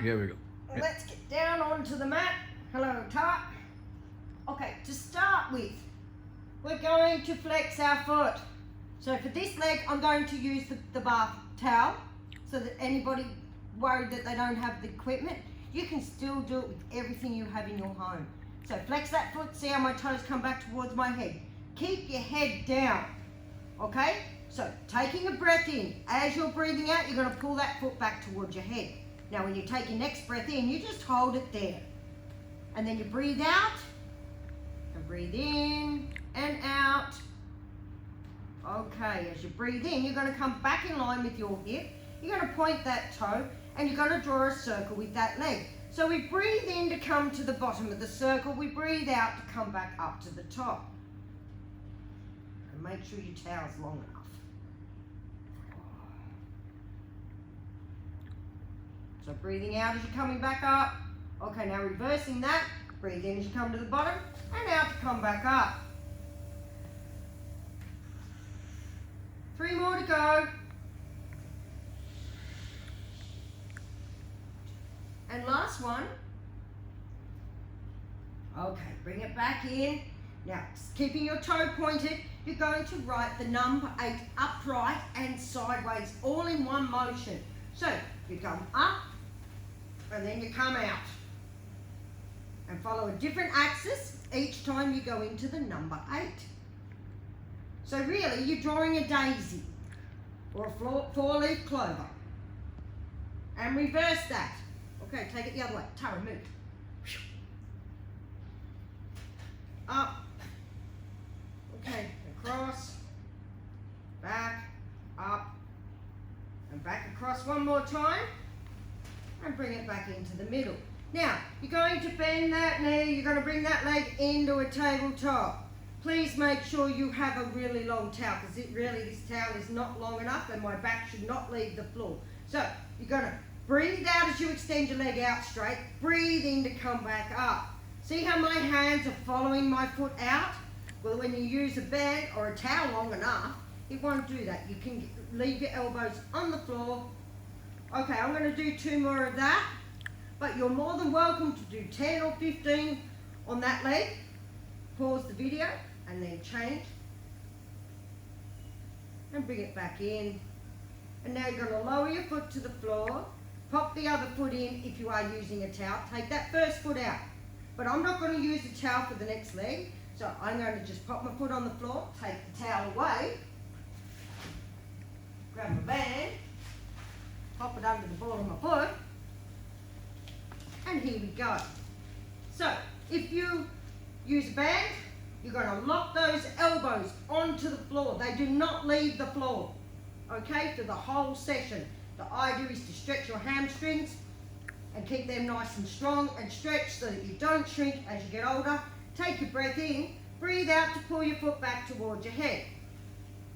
Here we go. Let's get down onto the mat. Hello, Tart. Okay, to start with, we're going to flex our foot. So for this leg, I'm going to use the bath towel, so that anybody worried that they don't have the equipment, you can still do it with everything you have in your home. So flex that foot, see how my toes come back towards my head. Keep your head down, okay? So taking a breath in, as you're breathing out, you're gonna pull that foot back towards your head. Now when you take your next breath in, you just hold it there. And then you breathe out, and breathe in and out. Okay, as you breathe in, you're gonna come back in line with your hip. You're gonna point that toe, and you're gonna draw a circle with that leg. So we breathe in to come to the bottom of the circle. We breathe out to come back up to the top. And make sure your towel's long enough. So breathing out as you're coming back up. Okay, now reversing that. Breathe in as you come to the bottom, and out to come back up. 3 more to go. And last one. Okay, bring it back in. Now, keeping your toe pointed, you're going to write the number 8 upright and sideways, all in one motion. So, you come up, and then you come out. And follow a different axis each time you go into the number 8. So really, you're drawing a daisy or a 4-leaf clover. And reverse that. Okay, take it the other way. Tara, move. Up. Okay, across. Back. Up. And back across one more time. And bring it back into the middle. Now, you're going to bend that knee. You're going to bring that leg into a tabletop. Please make sure you have a really long towel, because this towel is not long enough and my back should not leave the floor. So, you're going to breathe out as you extend your leg out straight. Breathe in to come back up. See how my hands are following my foot out? Well, when you use a band or a towel long enough, it won't do that. You can leave your elbows on the floor. Okay, I'm going to do 2 more of that, but you're more than welcome to do 10 or 15 on that leg. Pause the video and then change and bring it back in. And now you're going to lower your foot to the floor, pop the other foot in if you are using a towel. Take that first foot out, but I'm not going to use the towel for the next leg, so I'm going to just pop my foot on the floor, take the towel away, grab my band, pop it under the ball of my foot, and here we go. So if you use a band, you're going to lock those elbows onto the floor. They do not leave the floor, okay, for the whole session. The idea is to stretch your hamstrings and keep them nice and strong and stretched so that you don't shrink as you get older. Take your breath in, breathe out to pull your foot back towards your head.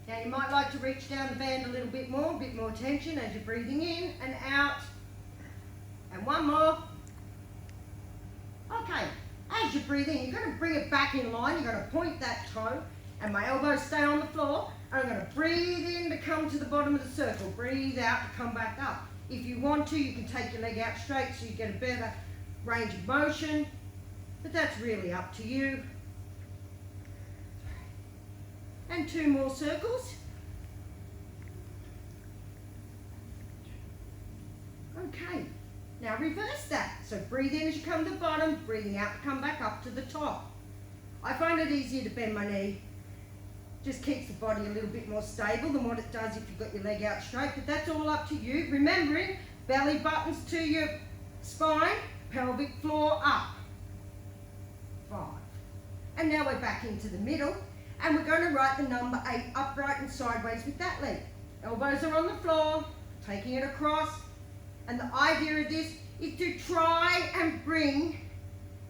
Now you might like to reach down the band a little bit more tension as you're breathing in and out. And one more. Okay, as you breathe in, you're going to bring it back in line. You're going to point that toe, and my elbows stay on the floor. And I'm going to breathe in to come to the bottom of the circle. Breathe out to come back up. If you want to, you can take your leg out straight so you get a better range of motion. But that's really up to you. And 2 more circles. Okay, now reverse that. So breathe in as you come to the bottom, breathing out to come back up to the top. I find it easier to bend my knee. Just keeps the body a little bit more stable than what it does if you've got your leg out straight, but that's all up to you. Remembering, belly buttons to your spine, pelvic floor up. 5. And now we're back into the middle. And we're going to write the number 8 upright and sideways with that leg. Elbows are on the floor, taking it across. And the idea of this is to try and bring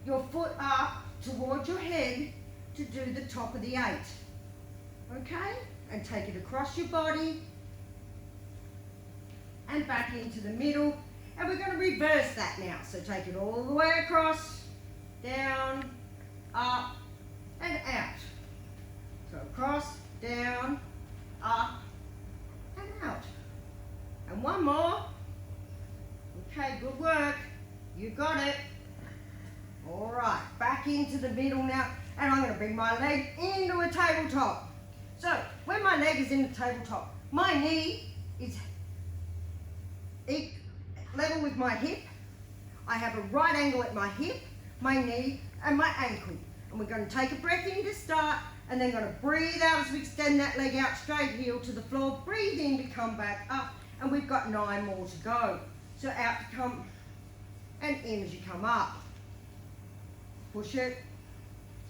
your foot up towards your head to do the top of the 8. Okay? And take it across your body and back into the middle. And we're going to reverse that now. So take it all the way across, down, up, and out. So across, down, up, and out. And one more. Okay, good work. You got it. All right, back into the middle now, and I'm going to bring my leg into a tabletop. So, when my leg is in the tabletop, my knee is level with my hip. I have a right angle at my hip, my knee, and my ankle. And we're going to take a breath in to start, and then going to breathe out as we extend that leg out straight, heel to the floor. Breathe in to come back up, and we've got 9 more to go. So out to come, and in as you come up. Push it.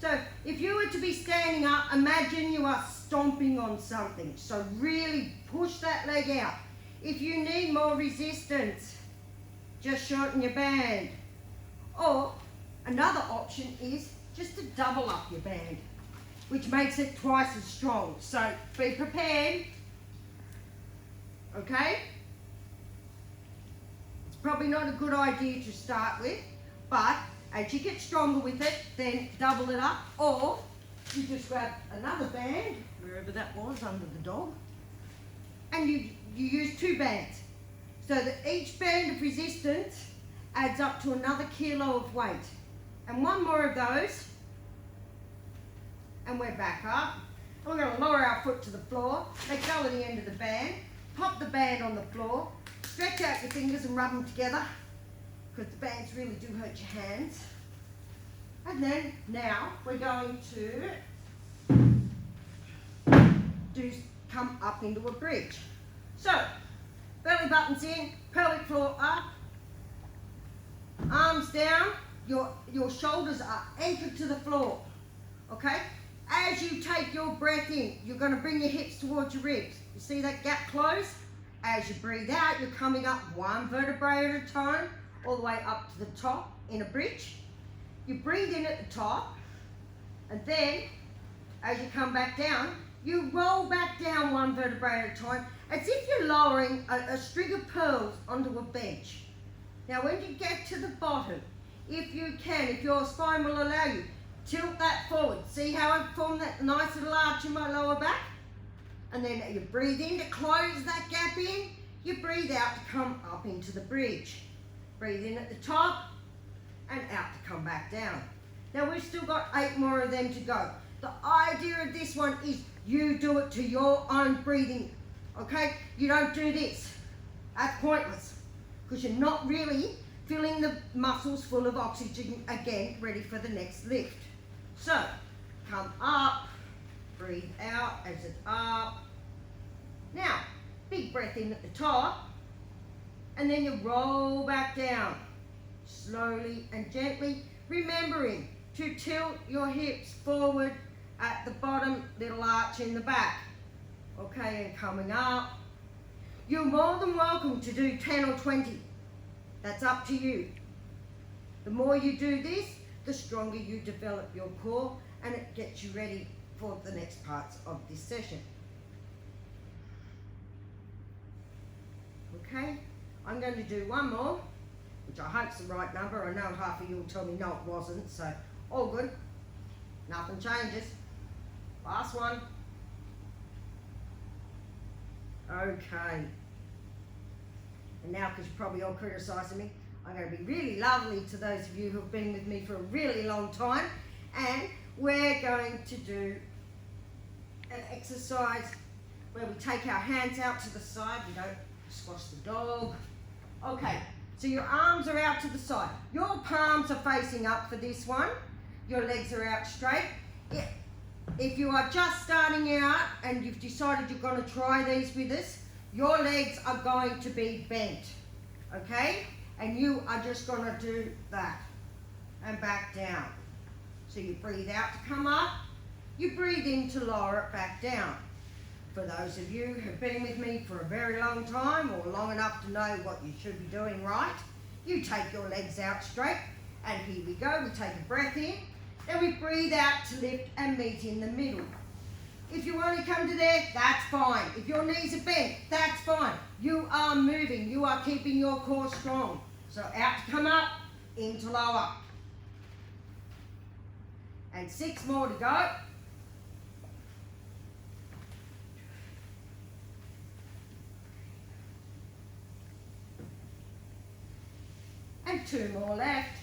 So if you were to be standing up, imagine you are stomping on something. So really push that leg out. If you need more resistance, just shorten your band. Or another option is just to double up your band, which makes it twice as strong. So be prepared. Okay? It's probably not a good idea to start with, but as you get stronger with it, then double it up, or you just grab another band, wherever that was, under the dog, and you use 2 bands, so that each band of resistance adds up to another kilo of weight. And 1 more of those, and we're back up. And we're going to lower our foot to the floor, let go of the end of the band, pop the band on the floor, stretch out your fingers and rub them together, because the bands really do hurt your hands. And then now we're going to come up into a bridge. So belly buttons in, pelvic floor up, arms down, your shoulders are anchored to the floor. Okay? As you take your breath in, you're going to bring your hips towards your ribs. You see that gap close? As you breathe out, you're coming up 1 vertebrae at a time, all the way up to the top in a bridge. You breathe in at the top, and then as you come back down, you roll back down 1 vertebrae at a time, as if you're lowering a string of pearls onto a bench. Now when you get to the bottom, if you can, if your spine will allow you, tilt that forward. See how I've formed that nice little arch in my lower back? And then you breathe in to close that gap in, you breathe out to come up into the bridge. Breathe in at the top and out to come back down. Now we've still got 8 more of them to go. The idea of this one is you do it to your own breathing, okay? You don't do this. That's pointless, because you're not really filling the muscles full of oxygen again, ready for the next lift. So, come up, breathe out, exit up. Now, big breath in at the top, and then you roll back down, slowly and gently, remembering to tilt your hips forward at the bottom, little arch in the back. Okay, and coming up. You're more than welcome to do 10 or 20. That's up to you. The more you do this, the stronger you develop your core, and it gets you ready for the next parts of this session. Okay, I'm going to do 1 more, which I hope's the right number. I know half of you will tell me no, it wasn't, so all good. Nothing changes. Last one. Okay. And now, because you're probably all criticising me, I'm going to be really lovely to those of you who have been with me for a really long time, and we're going to do an exercise where we take our hands out to the side. We don't squash the dog. Okay, so your arms are out to the side. Your palms are facing up for this one. Your legs are out straight. If you are just starting out and you've decided you're going to try these with us, your legs are going to be bent, okay? And you are just going to do that and back down. So you breathe out to come up, you breathe in to lower it back down. For those of you who have been with me for a very long time, or long enough to know what you should be doing right, you take your legs out straight, and here we go. We take a breath in, then we breathe out to lift and meet in the middle. If you only come to there, that's fine. If your knees are bent, that's fine. You are moving. You are keeping your core strong. So out to come up, in to lower. And 6 more to go. And And 2 more left.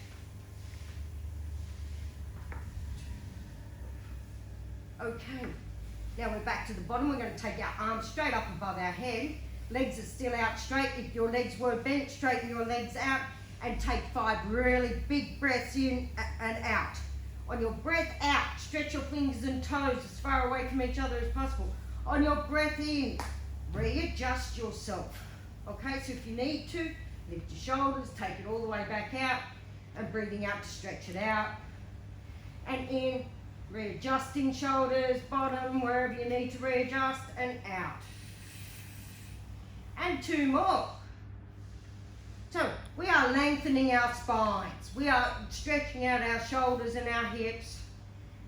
Okay, now we're back to the bottom. We're going to take our arms straight up above our head. Legs are still out straight. If your legs were bent, straighten your legs out and take 5 really big breaths in and out. On your breath out, stretch your fingers and toes as far away from each other as possible. On your breath in, readjust yourself. Okay, so if you need to, lift your shoulders, take it all the way back out, and breathing out to stretch it out. And in, readjusting shoulders, bottom, wherever you need to readjust, and out. And 2 more. So we are lengthening our spines. We are stretching out our shoulders and our hips.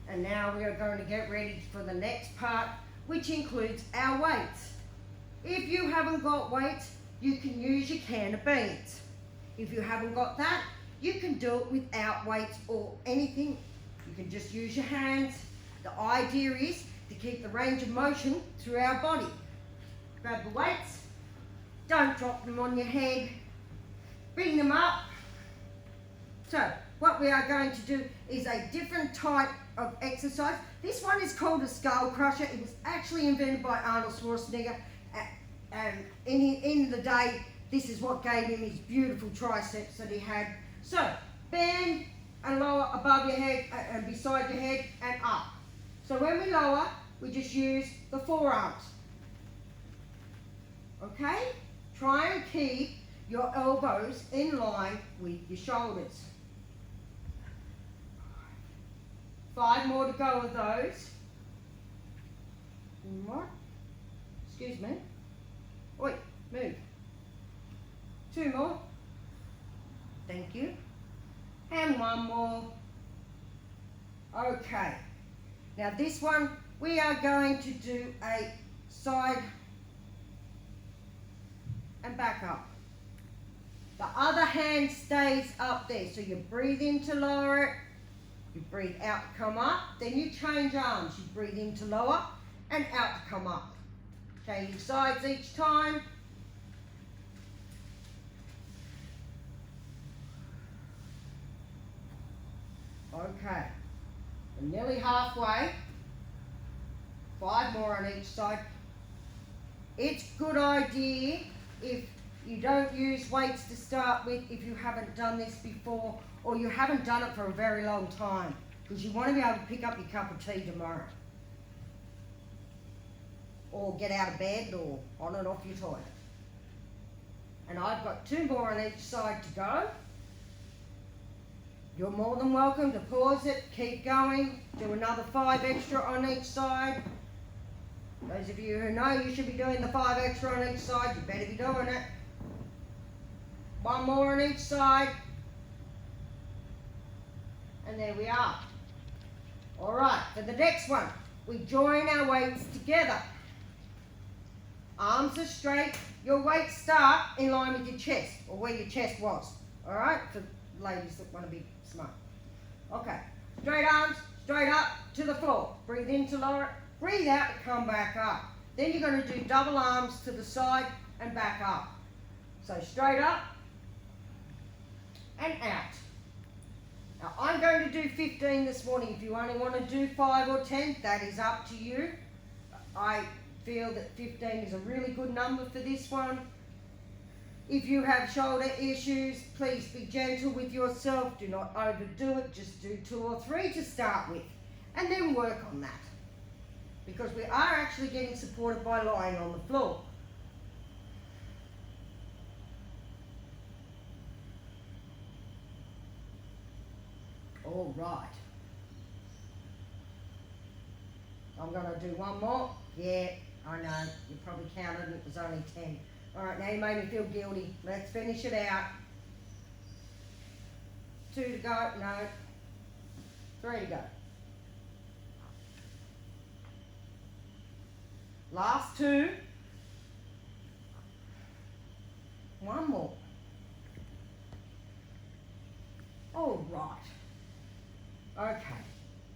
And now we are going to get ready for the next part, which includes our weights. If you haven't got weights, you can use your can of beans. If you haven't got that, you can do it without weights or anything. You can just use your hands. The idea is to keep the range of motion through our body. Grab the weights. Don't drop them on your head. Bring them up. So what we are going to do is a different type of exercise. This one is called a skull crusher. It was actually invented by Arnold Schwarzenegger. And in the day, this is what gave him his beautiful triceps that he had. So bend and lower above your head and beside your head and up. So when we lower, we just use the forearms. Okay? Try and keep your elbows in line with your shoulders. 5 more to go of those. What? Excuse me. Oi, move. 2 more. Thank you. And 1 more. Okay. Now this one, we are going to do a side and back up. The other hand stays up there. So you breathe in to lower it. You breathe out to come up. Then you change arms. You breathe in to lower and out to come up. Changing sides each time. Okay. We're nearly halfway. 5 more on each side. It's a good idea if you don't use weights to start with, if you haven't done this before or you haven't done it for a very long time, because you want to be able to pick up your cup of tea tomorrow or get out of bed or on and off your toilet. And I've got 2 more on each side to go. You're more than welcome to pause it, keep going, do another 5 extra on each side. Those of you who know you should be doing the 5 extra on each side, you better be doing it. 1 more on each side. And there we are. All right, for the next one, we join our weights together. Arms are straight. Your weights start in line with your chest, or where your chest was. All right, for ladies that want to be smart. Okay, straight arms, straight up to the floor. Breathe in to lower it. Breathe out to come back up. Then you're going to do double arms to the side and back up. So straight up and out. Now I'm going to do 15 this morning. If you only want to do 5 or 10, that is up to you. I feel that 15 is a really good number for this one. If you have shoulder issues, please be gentle with yourself. Do not overdo it. Just do 2 or 3 to start with, and then work on that. Because we are actually getting supported by lying on the floor. All right. I'm going to do 1 more. Yeah, I know. You probably counted and it was only 10. All right, now you made me feel guilty. Let's finish it out. 2 to go. No. 3 to go. Last 2. 1 more. All right. Okay.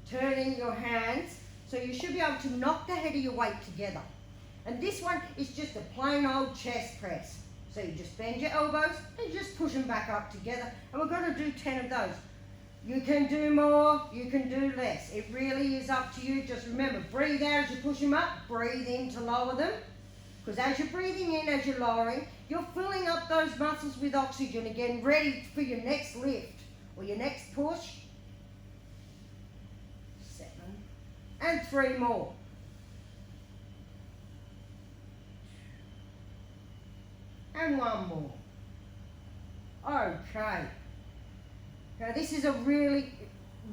Turning your hands. So you should be able to knock the head of your weight together. And this one is just a plain old chest press. So you just bend your elbows and just push them back up together. And we're going to do 10 of those. You can do more, you can do less. It really is up to you. Just remember, breathe out as you push them up, breathe in to lower them. Because as you're breathing in, as you're lowering, you're filling up those muscles with oxygen again, ready for your next lift or your next push. 7. And 3 more. And 1 more. Okay. Now this is a really,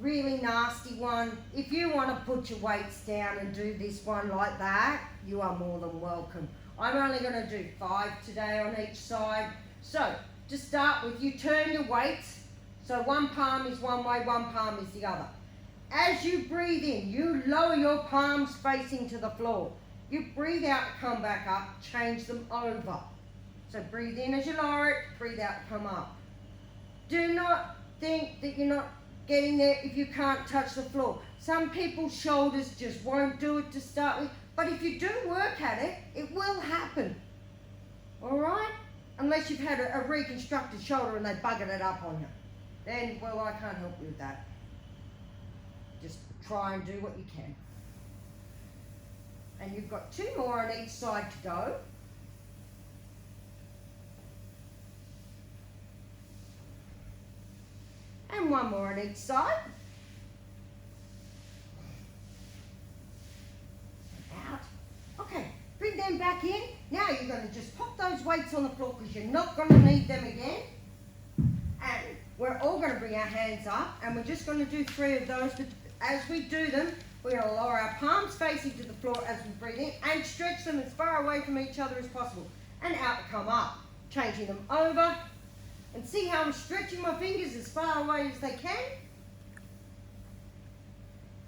really nasty one. If you want to put your weights down and do this one like that, you are more than welcome. I'm only going to do 5 today on each side. So, to start with, you turn your weights. So one palm is one way, one palm is the other. As you breathe in, you lower your palms facing to the floor. You breathe out, come back up, change them over. So breathe in as you lower it, breathe out, come up. Do not think that you're not getting there if you can't touch the floor. Some people's shoulders just won't do it to start with. But if you do work at it, it will happen. All right? Unless you've had a reconstructed shoulder and they buggered it up on you. Then, well, I can't help you with that. Just try and do what you can. And you've got 2 more on each side to go. And 1 more on each side. Okay, bring them back in. Now you're going to just pop those weights on the floor because you're not going to need them again. And we're all going to bring our hands up and we're just going to do 3 of those. But as we do them, we're going to lower our palms facing to the floor as we breathe in and stretch them as far away from each other as possible. And out come up, changing them over. And see how I'm stretching my fingers as far away as they can.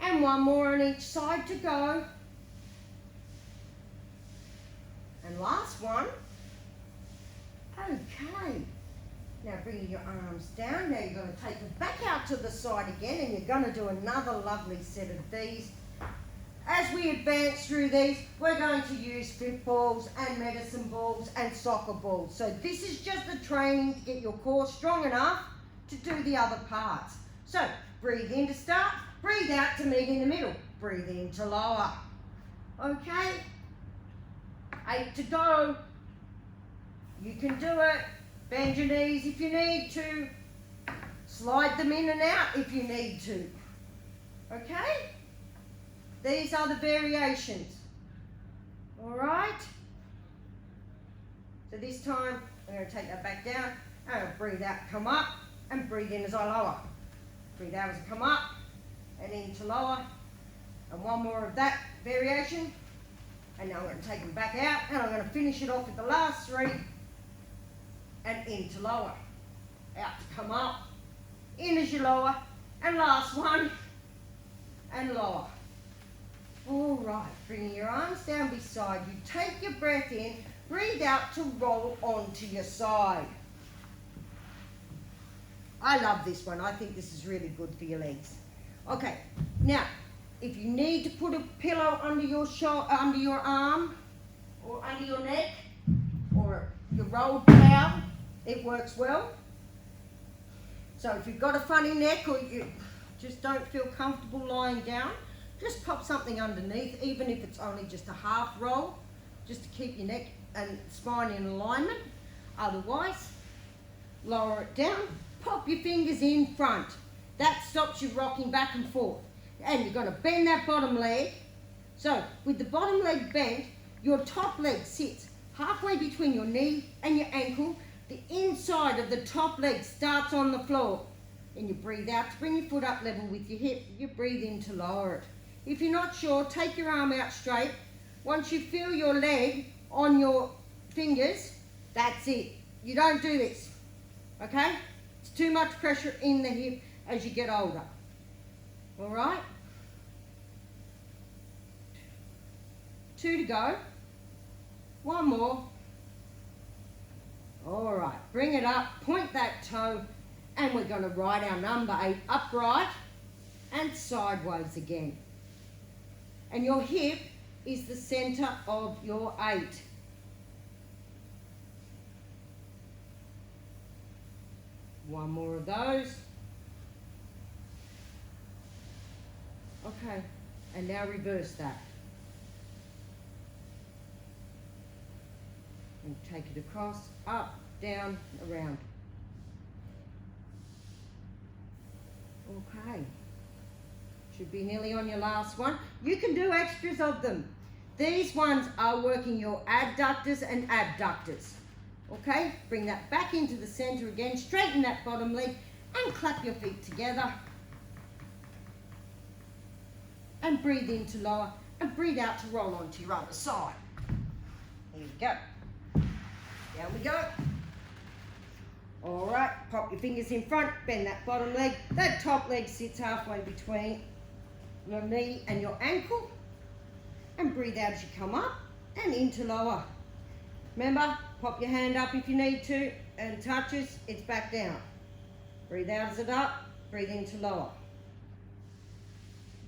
And 1 more on each side to go. And last one. Okay. Now bring your arms down. Now you're going to take them back out to the side again and you're going to do another lovely set of these. As we advance through these, we're going to use footballs and medicine balls and soccer balls. So this is just a training to get your core strong enough to do the other parts. So breathe in to start, breathe out to meet in the middle, breathe in to lower. Okay? 8 to go. You can do it. Bend your knees if you need to. Slide them in and out if you need to. Okay? These are the variations. Alright? So this time, I'm going to take that back down. I'm going to breathe out, come up, and breathe in as I lower. Breathe out as I come up, and in to lower. And 1 more of that variation. And now I'm going to take them back out, and I'm going to finish it off with the last 3. And in to lower. Out to come up. In as you lower. And last one. And lower. All right, bringing your arms down beside you. Take your breath in. Breathe out to roll onto your side. I love this one. I think this is really good for your legs. Okay, now, if you need to put a pillow under your under your arm, or under your neck, or your rolled towel, it works well. So if you've got a funny neck or you just don't feel comfortable lying down, just pop something underneath, even if it's only just a half roll, just to keep your neck and spine in alignment. Otherwise, lower it down, pop your fingers in front. That stops you rocking back and forth. And you're going to bend that bottom leg. So with the bottom leg bent, your top leg sits halfway between your knee and your ankle. The inside of the top leg starts on the floor. And you breathe out to bring your foot up level with your hip. You breathe in to lower it. If you're not sure, take your arm out straight. Once you feel your leg on your fingers, that's it. You don't do this, okay? It's too much pressure in the hip as you get older. All right? 2 to go. 1 more. All right, bring it up, point that toe, and we're going to ride our number 8 upright and sideways again. And your hip is the center of your 8. One more of those. Okay, and now reverse that. And take it across, up, down, around. Okay. Should be nearly on your last one. You can do extras of them. These ones are working your adductors and abductors. Okay, bring that back into the center again, straighten that bottom leg and clap your feet together. And breathe in to lower and breathe out to roll onto your other side. Here we go. Down we go. All right, pop your fingers in front, bend that bottom leg. That top leg sits halfway between your knee and your ankle. And breathe out as you come up and into lower. Remember, pop your hand up if you need to and touches, it's back down. Breathe out as it up, breathe into lower.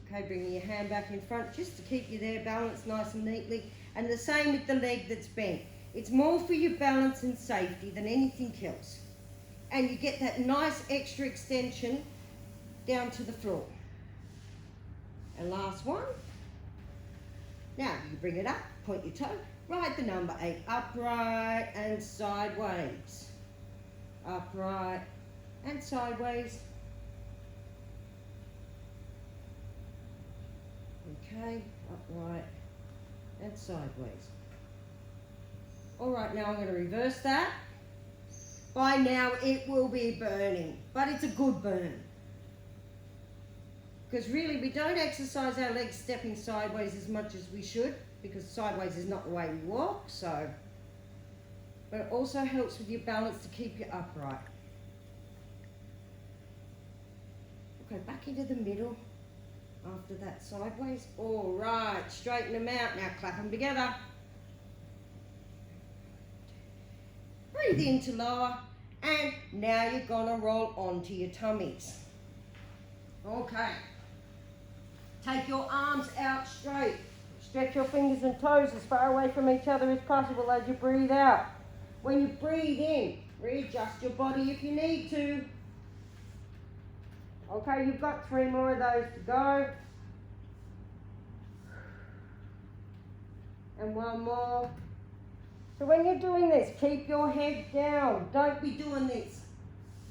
Okay, bring your hand back in front just to keep you there balanced nice and neatly. And the same with the leg that's bent. It's more for your balance and safety than anything else. And you get that nice extra extension down to the floor. And last one. Now you bring it up, point your toe, ride the number 8, upright and sideways. Upright and sideways. Okay, upright and sideways. All right, now I'm going to reverse that. By now it will be burning, but it's a good burn. Because really we don't exercise our legs stepping sideways as much as we should, because sideways is not the way we walk, so. But it also helps with your balance to keep you upright. Okay, back into the middle after that sideways. All right, straighten them out. Now clap them together. Breathe into lower, and now you're gonna roll onto your tummies. Okay. Take your arms out straight. Stretch your fingers and toes as far away from each other as possible as you breathe out. When you breathe in, readjust your body if you need to. Okay, you've got 3 more of those to go. And 1 more. So when you're doing this, keep your head down. Don't be doing this,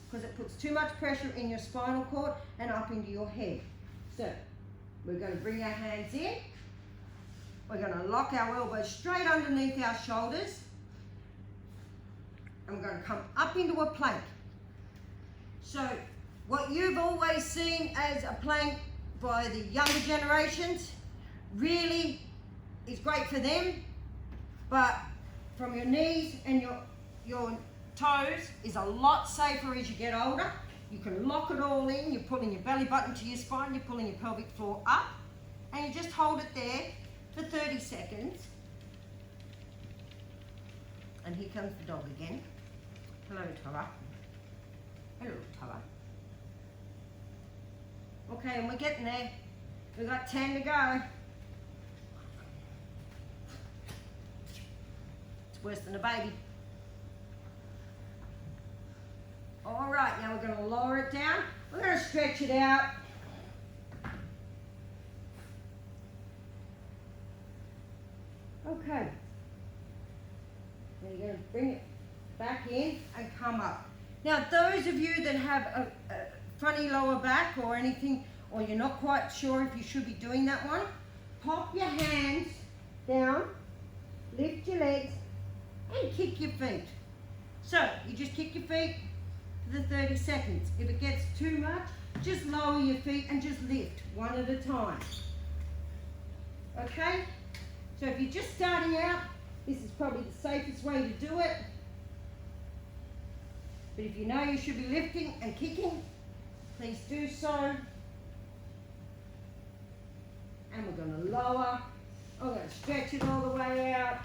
because it puts too much pressure in your spinal cord and up into your head. So we're going to bring our hands in. We're going to lock our elbows straight underneath our shoulders. And we're going to come up into a plank. So what you've always seen as a plank by the younger generations really is great for them, but from your knees and your toes is a lot safer as you get older. You can lock it all in. You're pulling your belly button to your spine. You're pulling your pelvic floor up. And you just hold it there for 30 seconds. And here comes the dog again. Hello, Tara. Hello, Tara. Okay, and we're getting there. We've got 10 to go. Worse than a baby. All right, now we're going to lower it down. We're going to stretch it out. Okay. Now you're going to bring it back in and come up. Now, those of you that have a funny lower back or anything, or you're not quite sure if you should be doing that one, pop your hands down, lift your legs, and kick your feet. So you just kick your feet for the 30 seconds. If it gets too much, just lower your feet and just lift one at a time. Okay? So if you're just starting out, this is probably the safest way to do it. But if you know you should be lifting and kicking, please do so. And we're going to lower. I'm going to stretch it all the way out.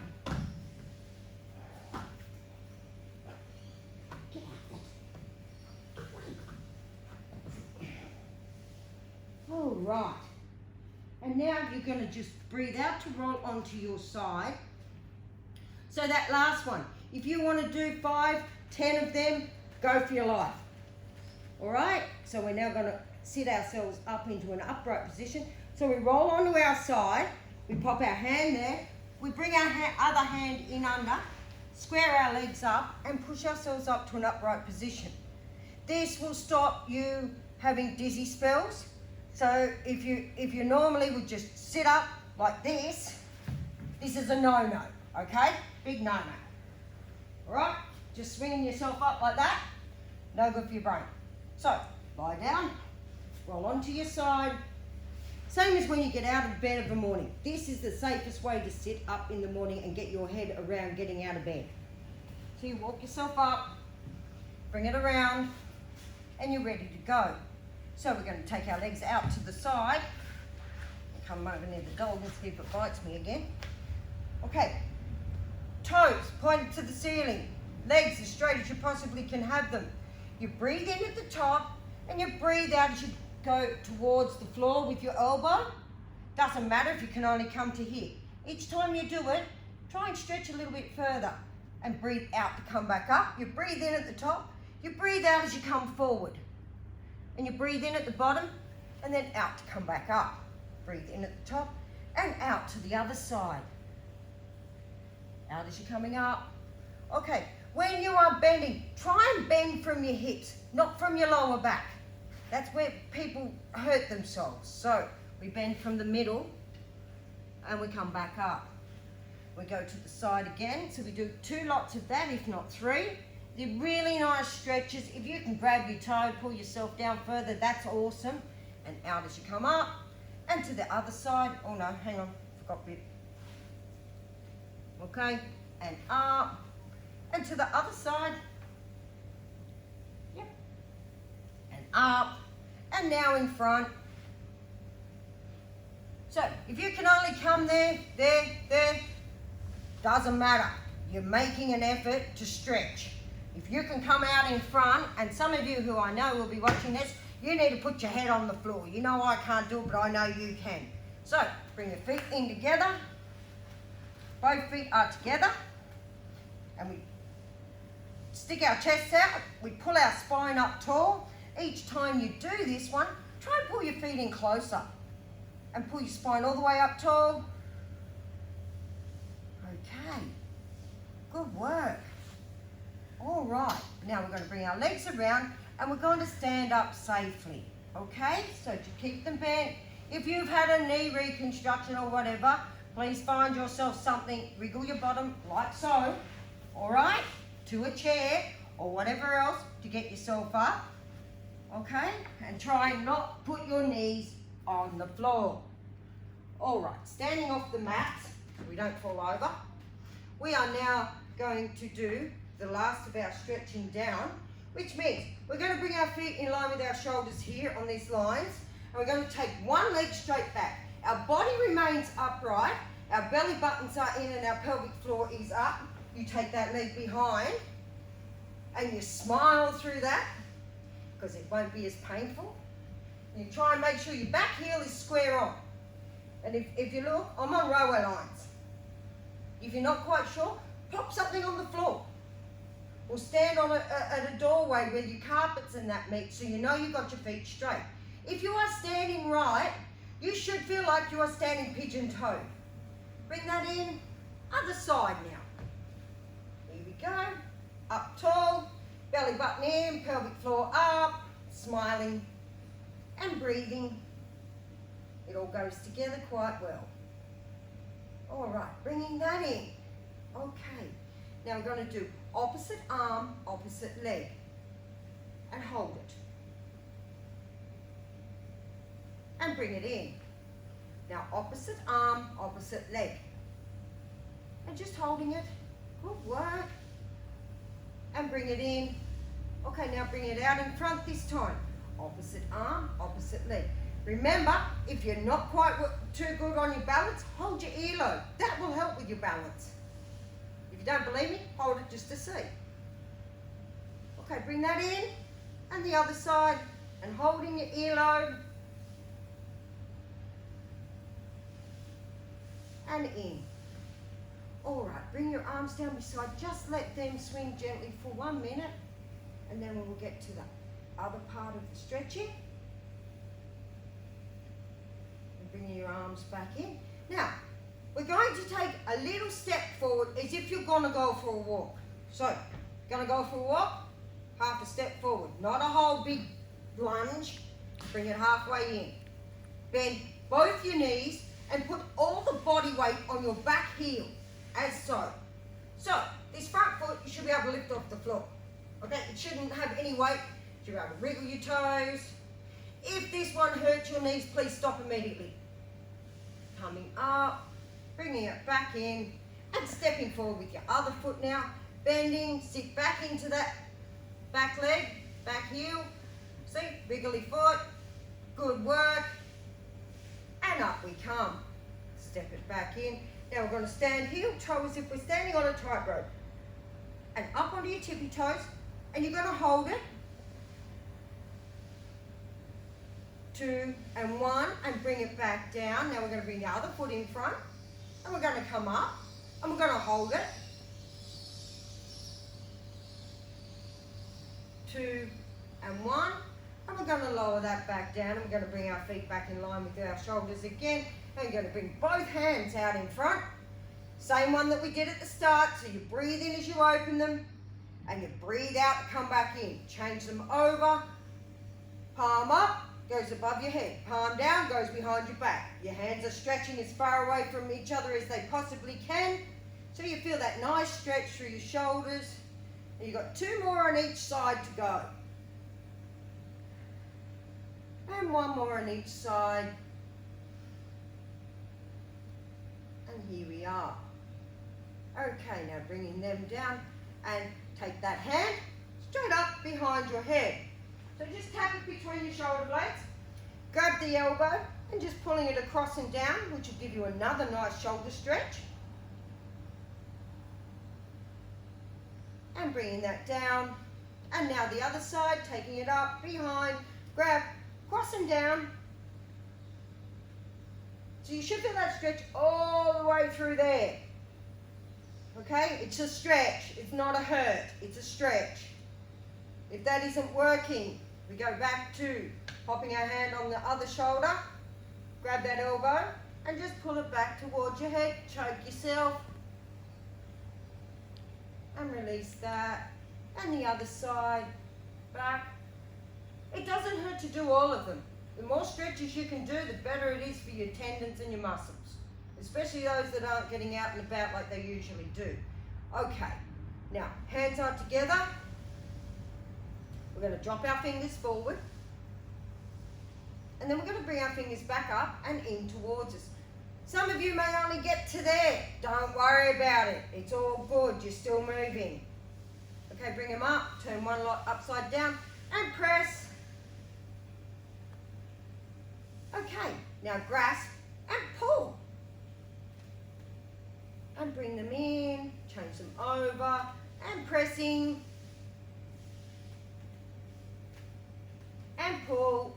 All right. And now you're going to just breathe out to roll onto your side. So that last one, if you want to do 5, 10 of them, go for your life. All right, so we're now going to sit ourselves up into an upright position. So we roll onto our side, we pop our hand there, we bring our other hand in under, square our legs up and push ourselves up to an upright position. This will stop you having dizzy spells. So if you normally would just sit up like this is a no-no, okay? Big no-no. All right, just swinging yourself up like that, no good for your brain. So, lie down, roll onto your side. Same as when you get out of bed of the morning. This is the safest way to sit up in the morning and get your head around getting out of bed. So you walk yourself up, bring it around, and you're ready to go. So we're going to take our legs out to the side. Come over near the dog and see if it bites me again. Okay, toes pointed to the ceiling, legs as straight as you possibly can have them. You breathe in at the top and you breathe out as you go towards the floor with your elbow. Doesn't matter if you can only come to here. Each time you do it, try and stretch a little bit further and breathe out to come back up. You breathe in at the top, you breathe out as you come forward. And you breathe in at the bottom and then out to come back up. Breathe in at the top and out to the other side. Out as you're coming up. Okay, when you are bending, try and bend from your hips, not from your lower back. That's where people hurt themselves. So we bend from the middle and we come back up. We go to the side again, so we do 2 lots of that, if not 3. They're really nice stretches. If you can grab your toe, pull yourself down further, that's awesome. And out as you come up. And to the other side. Oh no, hang on, forgot a bit. Okay, and up. And to the other side. Yep. And up. And now in front. So, if you can only come there, doesn't matter. You're making an effort to stretch. If you can come out in front, and some of you who I know will be watching this, you need to put your head on the floor. You know I can't do it, but I know you can. So, bring your feet in together. Both feet are together. And we stick our chests out. We pull our spine up tall. Each time you do this one, try and pull your feet in closer. And pull your spine all the way up tall. Okay. Good work. All right, now we're going to bring our legs around and we're going to stand up safely, okay? So to keep them bent, if you've had a knee reconstruction or whatever, please find yourself something, wriggle your bottom like so, all right? To a chair or whatever else to get yourself up, okay? And try and not put your knees on the floor. All right, standing off the mat so we don't fall over, we are now going to do the last of our stretching down, which means we're going to bring our feet in line with our shoulders here on these lines, and we're going to take one leg straight back. Our body remains upright, our belly buttons are in and our pelvic floor is up. You take that leg behind and you smile through that because it won't be as painful. You try and make sure your back heel is square on. And if you look, I'm on railway lines. If you're not quite sure, pop something on the floor. Or stand on at a doorway where your carpets and that meet so you know you've got your feet straight. If you are standing right, you should feel like you are standing pigeon-toed. Bring that in, other side now. Here we go, up tall, belly button in, pelvic floor up, smiling and breathing. It all goes together quite well. All right, bringing that in. Okay, now we're going to do opposite arm, opposite leg, and hold it. And bring it in. Now opposite arm, opposite leg. And just holding it. Good work. And bring it in. Okay, now bring it out in front this time. Opposite arm, opposite leg. Remember, if you're not quite too good on your balance, hold your earlobe. That will help with your balance. If you don't believe me, hold it just to see. Okay, bring that in, and the other side, and holding your earlobe, and in. All right, bring your arms down beside, just let them swing gently for 1 minute, and then we'll get to that. other part of the stretching. And bringing your arms back in. Now, we're going to take a little step forward as if you're going to go for a walk. So, going to go for a walk, half a step forward. Not a whole big lunge. Bring it halfway in. Bend both your knees and put all the body weight on your back heel, as so. So, this front foot, you should be able to lift off the floor. Okay, it shouldn't have any weight. You should be able to wriggle your toes. If this one hurts your knees, please stop immediately. Coming up, bringing it back in, and stepping forward with your other foot now. Bending, sit back into that back leg, back heel. See, wiggly foot, good work. And up we come. Step it back in. Now we're going to stand heel toe as if we're standing on a tightrope. And up onto your tippy toes. And you're going to hold it. 2 and 1 and bring it back down. Now we're going to bring the other foot in front. And we're going to come up. And we're going to hold it. 2 and 1. And we're going to lower that back down, and we're going to bring our feet back in line with our shoulders again. And we're going to bring both hands out in front. Same one that we did at the start. So you breathe in as you open them, and you breathe out to come back in. Change them over. Palm up, goes above your head. Palm down, goes behind your back. Your hands are stretching as far away from each other as they possibly can. So you feel that nice stretch through your shoulders. And you've got 2 more on each side to go. And 1 more on each side. And here we are. Okay, now bringing them down and take that hand straight up behind your head. So just tap it between your shoulder blades. Grab the elbow and just pulling it across and down, which will give you another nice shoulder stretch. And bringing that down. And now the other side, taking it up, behind, grab, cross and down. So you should feel that stretch all the way through there. Okay, it's a stretch, it's not a hurt, it's a stretch. If that isn't working, we go back to popping our hand on the other shoulder, grab that elbow, and just pull it back towards your head, choke yourself, and release that. And the other side, back. It doesn't hurt to do all of them. The more stretches you can do, the better it is for your tendons and your muscles, especially those that aren't getting out and about like they usually do. Okay, now hands are together. We're going to drop our fingers forward, and then we're going to bring our fingers back up and in towards us. Some of you may only get to there. Don't worry about it. It's all good. You're still moving. Okay, bring them up. Turn one lot upside down and press. Okay, now grasp and pull. And bring them in, change them over, and pressing. And pull.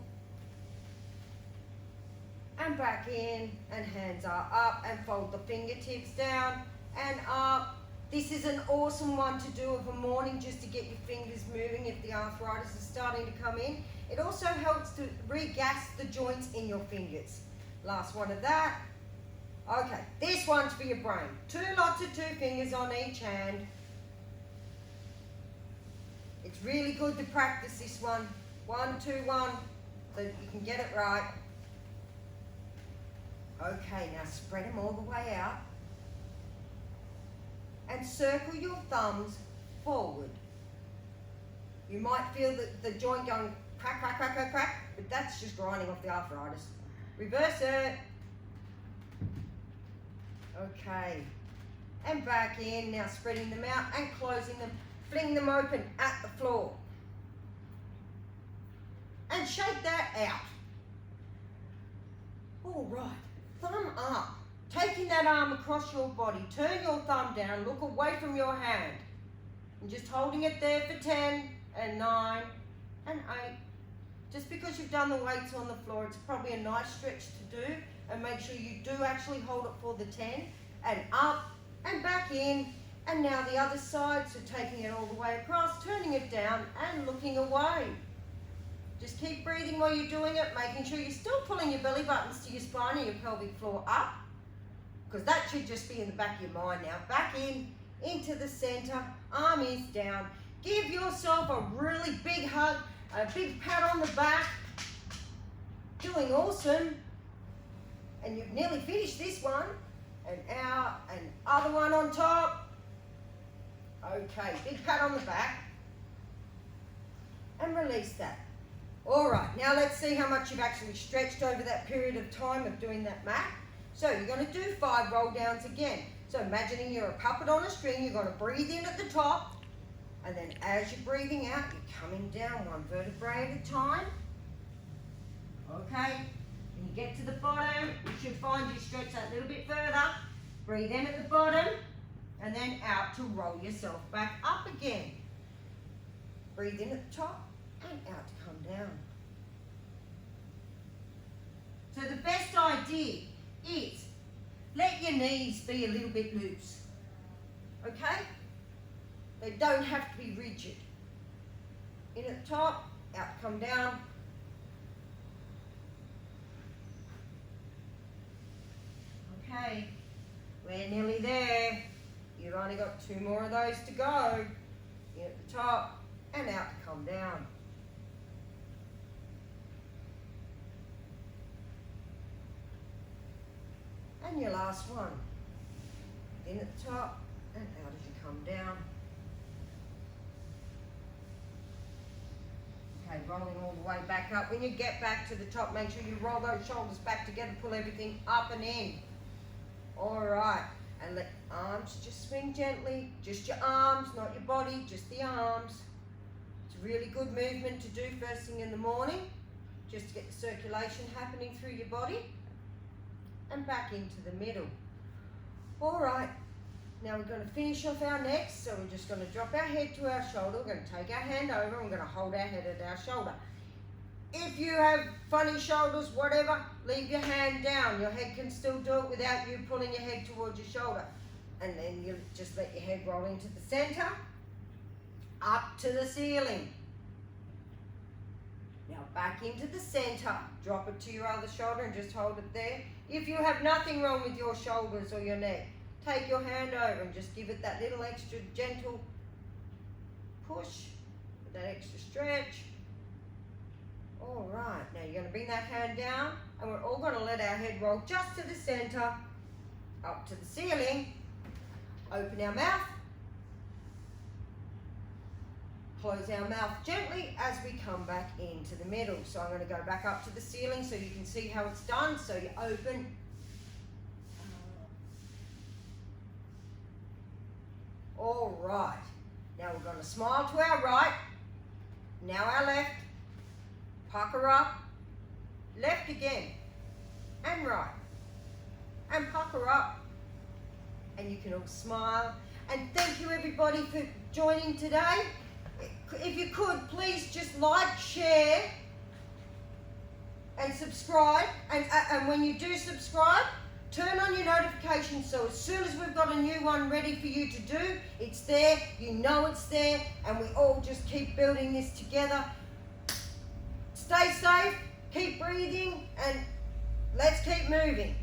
And back in, and hands are up, and fold the fingertips down and up. This is an awesome one to do of a morning just to get your fingers moving if the arthritis is starting to come in. It also helps to re-gas the joints in your fingers. Last one of that. Okay, this one's for your brain. 2 lots of 2 fingers on each hand. It's really good to practice this one. 1, 2, 1, so that you can get it right. Okay, now spread them all the way out. And circle your thumbs forward. You might feel the joint going crack, crack, crack, crack, crack, but that's just grinding off the arthritis. Reverse it. Okay. And back in, now spreading them out and closing them. Fling them open at the floor. And shake that out. All right, thumb up. Taking that arm across your body, turn your thumb down, look away from your hand. And just holding it there for 10 and 9 and 8. Just because you've done the weights on the floor, it's probably a nice stretch to do. And make sure you do actually hold it for the 10. And up and back in. And now the other side, so taking it all the way across, turning it down and looking away. Just keep breathing while you're doing it, making sure you're still pulling your belly buttons to your spine and your pelvic floor up, because that should just be in the back of your mind now. Back in, into the center, arm is down. Give yourself a really big hug, a big pat on the back. Doing awesome. And you've nearly finished this one. And out, and other one on top. Okay, big pat on the back. And release that. All right, now let's see how much you've actually stretched over that period of time of doing that mat. So you're going to do 5 roll downs again. So imagining you're a puppet on a string, you're going to breathe in at the top, and then as you're breathing out, you're coming down 1 vertebrae at a time. Okay, when you get to the bottom, you should find you stretch that little bit further. Breathe in at the bottom, and then out to roll yourself back up again. Breathe in at the top, and out to come down. So the best idea is let your knees be a little bit loose, okay? They don't have to be rigid. In at the top, out, come down. Okay, we're nearly there. You've only got 2 more of those to go. In at the top, and out to come down. And your last one. In at the top and out as you come down. Okay, rolling all the way back up. When you get back to the top, make sure you roll those shoulders back together, pull everything up and in. All right, and let arms just swing gently. Just your arms, not your body, just the arms. It's a really good movement to do first thing in the morning, just to get the circulation happening through your body. And back into the middle. All right, now we're going to finish off our necks, so we're just going to drop our head to our shoulder. We're going to take our hand over and we're going to hold our head at our shoulder. If you have funny shoulders, whatever, leave your hand down. Your head can still do it without you pulling your head towards your shoulder. And then you just let your head roll into the center, up to the ceiling. Now back into the center. Drop it to your other shoulder and just hold it there. If you have nothing wrong with your shoulders or your neck, take your hand over and just give it that little extra gentle push, that extra stretch. All right, now you're going to bring that hand down and we're all going to let our head roll just to the center, up to the ceiling. Open our mouth. Close our mouth gently as we come back into the middle. So I'm going to go back up to the ceiling so you can see how it's done. So you open. All right. Now we're going to smile to our right. Now our left. Pucker up. Left again. And right. And pucker up. And you can all smile. And thank you everybody for joining today. If you could, please just like, share, and subscribe. And when you do subscribe, turn on your notifications so as soon as we've got a new one ready for you to do, it's there, you know it's there, and we all just keep building this together. Stay safe, keep breathing, and let's keep moving.